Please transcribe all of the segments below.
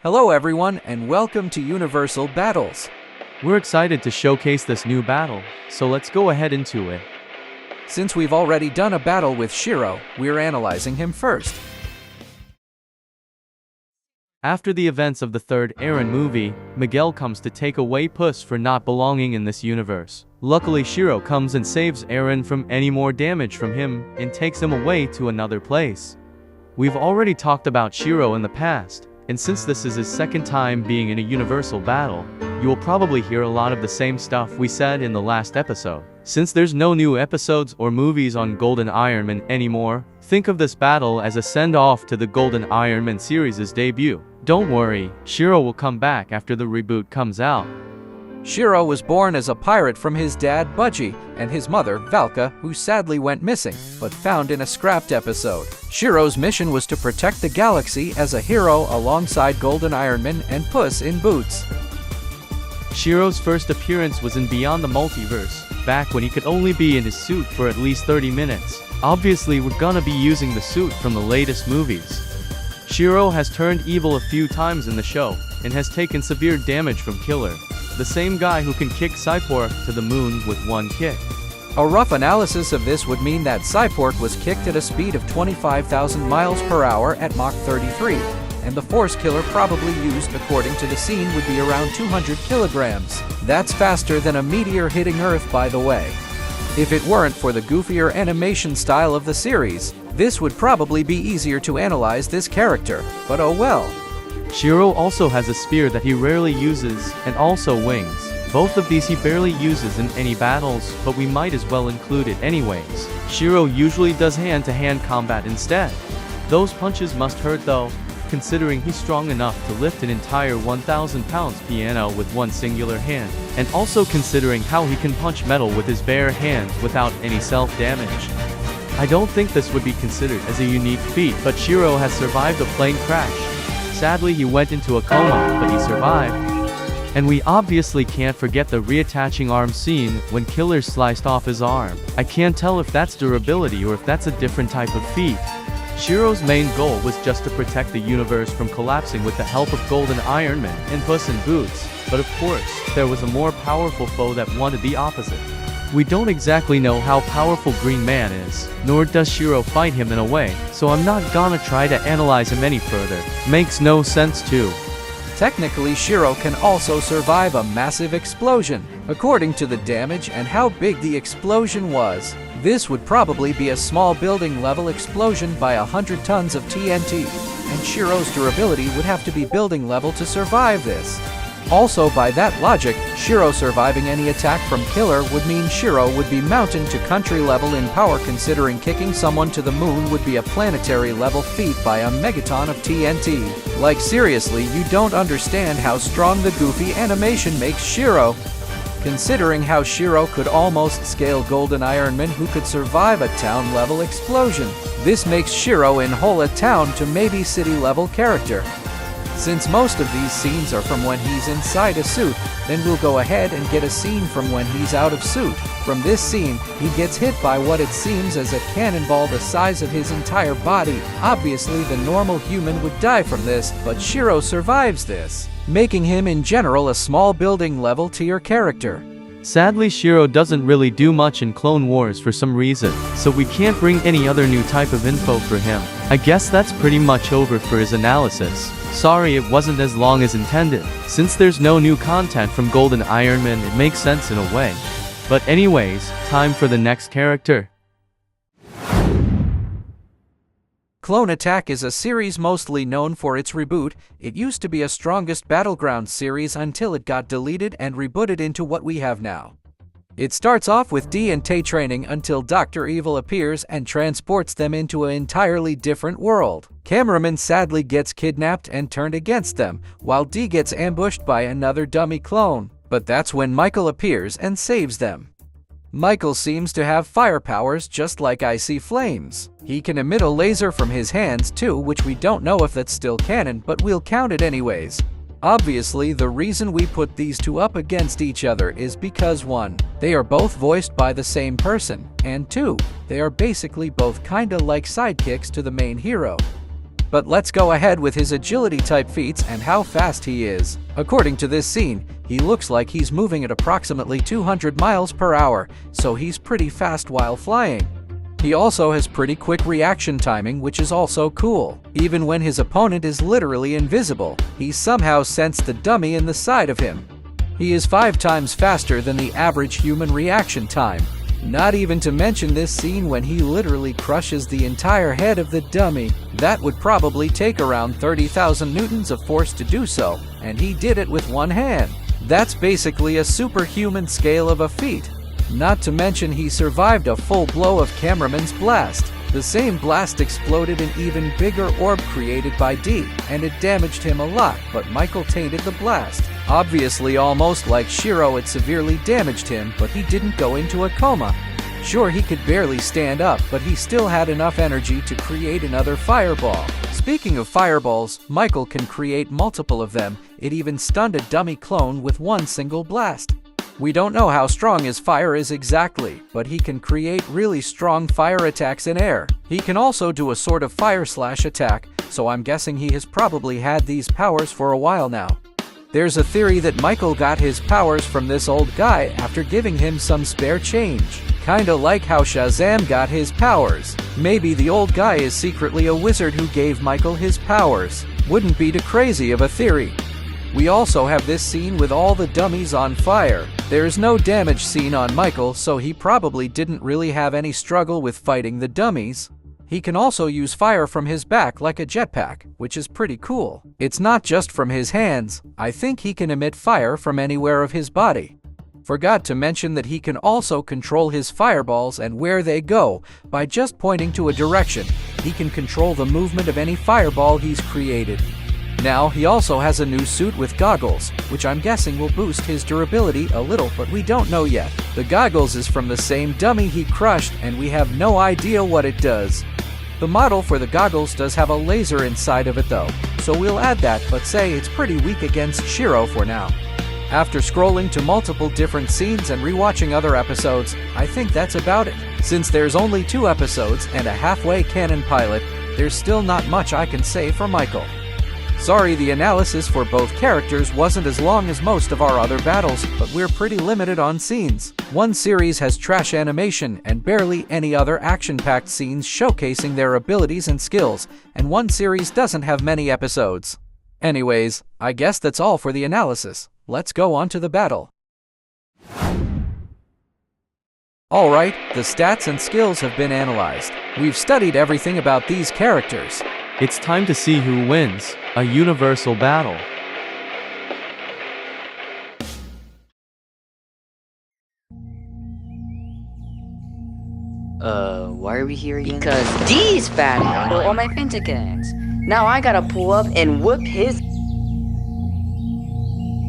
Hello everyone and welcome to Universal Battles. We're excited to showcase this new battle, so let's go ahead into it. Since we've already done a battle with Shiro, we're analyzing him first. After the events of the third Eren movie, Miguel comes to take away Puss for not belonging in this universe. Luckily, Shiro comes and saves Eren from any more damage from him and takes him away to another place. We've already talked about Shiro in the past, and since this is his second time being in a universal battle, you will probably hear a lot of the same stuff we said in the last episode. Since there's no new episodes or movies on Golden Ironman anymore, think of this battle as a send-off to the Golden Ironman series' debut. Don't worry, Shiro will come back after the reboot comes out. Shiro was born as a pirate from his dad Budgie and his mother Valka, who sadly went missing, but found in a scrapped episode. Shiro's mission was to protect the galaxy as a hero alongside Golden Ironman and Puss in Boots. Shiro's first appearance was in Beyond the Multiverse, back when he could only be in his suit for at least 30 minutes. Obviously, we're gonna be using the suit from the latest movies. Shiro has turned evil a few times in the show, and has taken severe damage from Killer, the same guy who can kick Cyborg to the moon with one kick. A rough analysis of this would mean that Cyborg was kicked at a speed of 25,000 miles per hour at Mach 33, and the force Killer probably used according to the scene would be around 200 kilograms. That's faster than a meteor hitting Earth, by the way. If it weren't for the goofier animation style of the series, this would probably be easier to analyze this character, but oh well. Shiro also has a spear that he rarely uses, and also wings. Both of these he barely uses in any battles, but we might as well include it anyways. Shiro usually does hand-to-hand combat instead. Those punches must hurt though, considering he's strong enough to lift an entire 1,000 pounds piano with one singular hand, and also considering how he can punch metal with his bare hands without any self-damage. I don't think this would be considered as a unique feat, but Shiro has survived a plane crash. Sadly, he went into a coma, but he survived. And we obviously can't forget the reattaching arm scene when Killer sliced off his arm. I can't tell if that's durability or if that's a different type of feat. Shiro's main goal was just to protect the universe from collapsing with the help of Golden Ironman and Puss in Boots, but of course, there was a more powerful foe that wanted the opposite. We don't exactly know how powerful Green Man is, nor does Shiro fight him in a way, so I'm not gonna try to analyze him any further. Makes no sense too. Technically, Shiro can also survive a massive explosion. According to the damage and how big the explosion was, this would probably be a small building level explosion by 100 tons of TNT, and Shiro's durability would have to be building level to survive this. Also, by that logic, Shiro surviving any attack from Killer would mean Shiro would be mountain to country level in power, considering kicking someone to the moon would be a planetary level feat by a megaton of TNT. Like seriously, you don't understand how strong the goofy animation makes Shiro. Considering how Shiro could almost scale Golden Ironman, who could survive a town level explosion. This makes Shiro in whole a town to maybe city level character. Since most of these scenes are from when he's inside a suit, then we'll go ahead and get a scene from when he's out of suit. From this scene, he gets hit by what it seems as a cannonball the size of his entire body. Obviously, the normal human would die from this, but Shiro survives this, making him in general a small building level tier character. Sadly, Shiro doesn't really do much in Clone Wars for some reason, so we can't bring any other new type of info for him. I guess that's pretty much over for his analysis. Sorry it wasn't as long as intended. Since there's no new content from Golden Ironman, it makes sense in a way. But anyways, time for the next character. Clone Attack is a series mostly known for its reboot. It used to be a Strongest Battlegrounds series until it got deleted and rebooted into what we have now. It starts off with D and Tay training until Dr. Evil appears and transports them into an entirely different world. Cameraman sadly gets kidnapped and turned against them, while D gets ambushed by another dummy clone. But that's when Mycal appears and saves them. Mycal seems to have fire powers just like icy flames. He can emit a laser from his hands too, which we don't know if that's still canon, but we'll count it anyways. Obviously, the reason we put these two up against each other is because 1. They are both voiced by the same person, and 2. They are basically both kinda like sidekicks to the main hero. But let's go ahead with his agility type feats and how fast he is. According to this scene, he looks like he's moving at approximately 200 miles per hour, so he's pretty fast while flying. He also has pretty quick reaction timing, which is also cool. Even when his opponent is literally invisible, he somehow sensed the dummy in the side of him. He is 5 times faster than the average human reaction time. Not even to mention this scene when he literally crushes the entire head of the dummy. That would probably take around 30,000 newtons of force to do so, and he did it with one hand. That's basically a superhuman scale of a feat. Not to mention he survived a full blow of cameraman's blast. The same blast exploded an even bigger orb created by D, and it damaged him a lot, but Mycal tainted the blast. Obviously, almost like Shiro, it severely damaged him, but he didn't go into a coma. Sure, he could barely stand up, but he still had enough energy to create another fireball. Speaking of fireballs, Mycal can create multiple of them. It even stunned a dummy clone with one single blast. We don't know how strong his fire is exactly, but he can create really strong fire attacks in air. He can also do a sort of fire slash attack, so I'm guessing he has probably had these powers for a while now. There's a theory that Mycal got his powers from this old guy after giving him some spare change. Kinda like how Shazam got his powers. Maybe the old guy is secretly a wizard who gave Mycal his powers. Wouldn't be too crazy of a theory. We also have this scene with all the dummies on fire. There's no damage seen on Mycal, so he probably didn't really have any struggle with fighting the dummies. He can also use fire from his back like a jetpack, which is pretty cool. It's not just from his hands. I think he can emit fire from anywhere of his body. Forgot to mention that he can also control his fireballs and where they go by just pointing to a direction. He can control the movement of any fireball he's created. Now, he also has a new suit with goggles, which I'm guessing will boost his durability a little, but we don't know yet. The goggles is from the same dummy he crushed, and we have no idea what it does. The model for the goggles does have a laser inside of it though, so we'll add that, but say it's pretty weak against Shiro for now. After scrolling to multiple different scenes and rewatching other episodes, I think that's about it. Since there's only 2 episodes and a halfway canon pilot, there's still not much I can say for Mycal. Sorry the analysis for both characters wasn't as long as most of our other battles, but we're pretty limited on scenes. One series has trash animation and barely any other action-packed scenes showcasing their abilities and skills, and one series doesn't have many episodes. Anyways, I guess that's all for the analysis. Let's go on to the battle. Alright, the stats and skills have been analyzed. We've studied everything about these characters. It's time to see who wins. A universal battle. Why are we here again? Because D's fat handle all my pentagons. Now I gotta pull up and whoop his.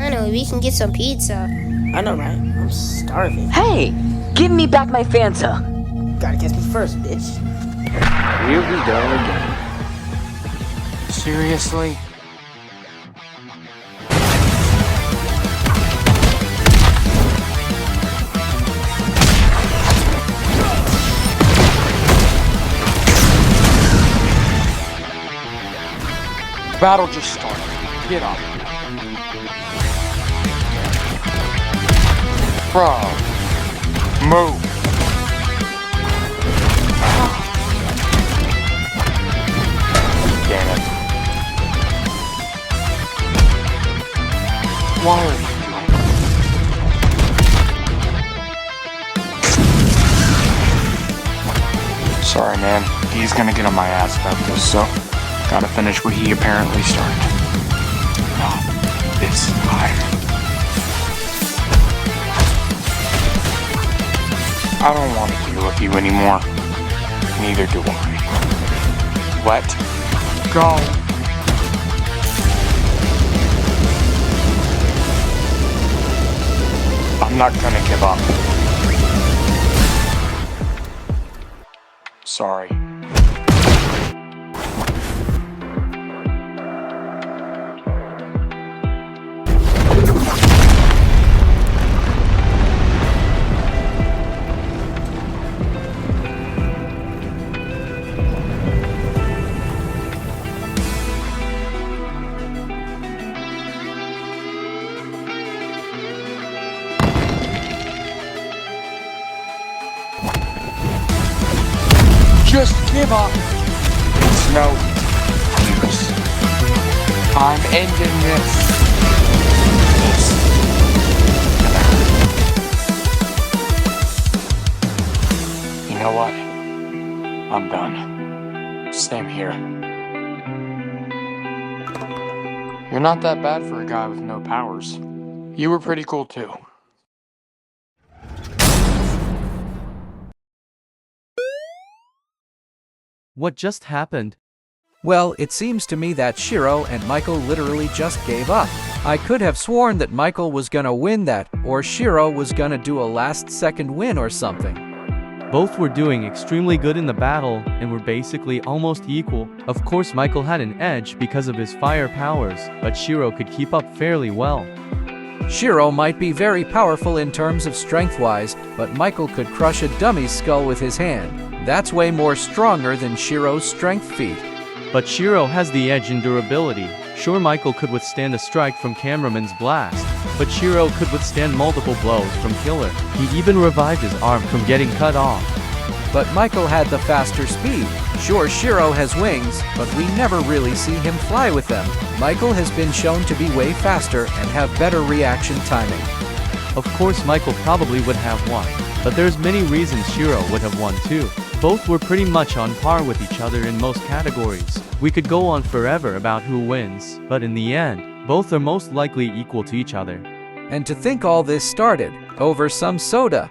I know, we can get some pizza. I know, right? I'm starving. Hey! Give me back my Fanta! Gotta catch me first, bitch. Here we go again. Seriously? Battle just started. Get up. Bro. Move. Damn it. Why are you doing that? Sorry, man. He's gonna get on my ass about this, so gotta finish what he apparently started. Not this high. I don't want to deal with you anymore. Neither do I. Let go. I'm not gonna give up. Sorry. give up. It's no use. I'm ending this. You know what? I'm done. Same here. You're not that bad for a guy with no powers. You were pretty cool too. What just happened? Well, it seems to me that Shiro and Mycal literally just gave up. I could have sworn that Mycal was gonna win that, or Shiro was gonna do a last-second win or something. Both were doing extremely good in the battle, and were basically almost equal. Of course Mycal had an edge because of his fire powers, but Shiro could keep up fairly well. Shiro might be very powerful in terms of strength-wise, but Mycal could crush a dummy's skull with his hand. That's way more stronger than Shiro's strength feat. But Shiro has the edge in durability. Sure, Mycal could withstand a strike from Cameraman's blast, but Shiro could withstand multiple blows from Killer. He even revived his arm from getting cut off. But Mycal had the faster speed. Sure, Shiro has wings, but we never really see him fly with them. Mycal has been shown to be way faster and have better reaction timing. Of course Mycal probably would have won, but there's many reasons Shiro would have won too. Both were pretty much on par with each other in most categories. We could go on forever about who wins, but in the end, both are most likely equal to each other. And to think all this started over some soda.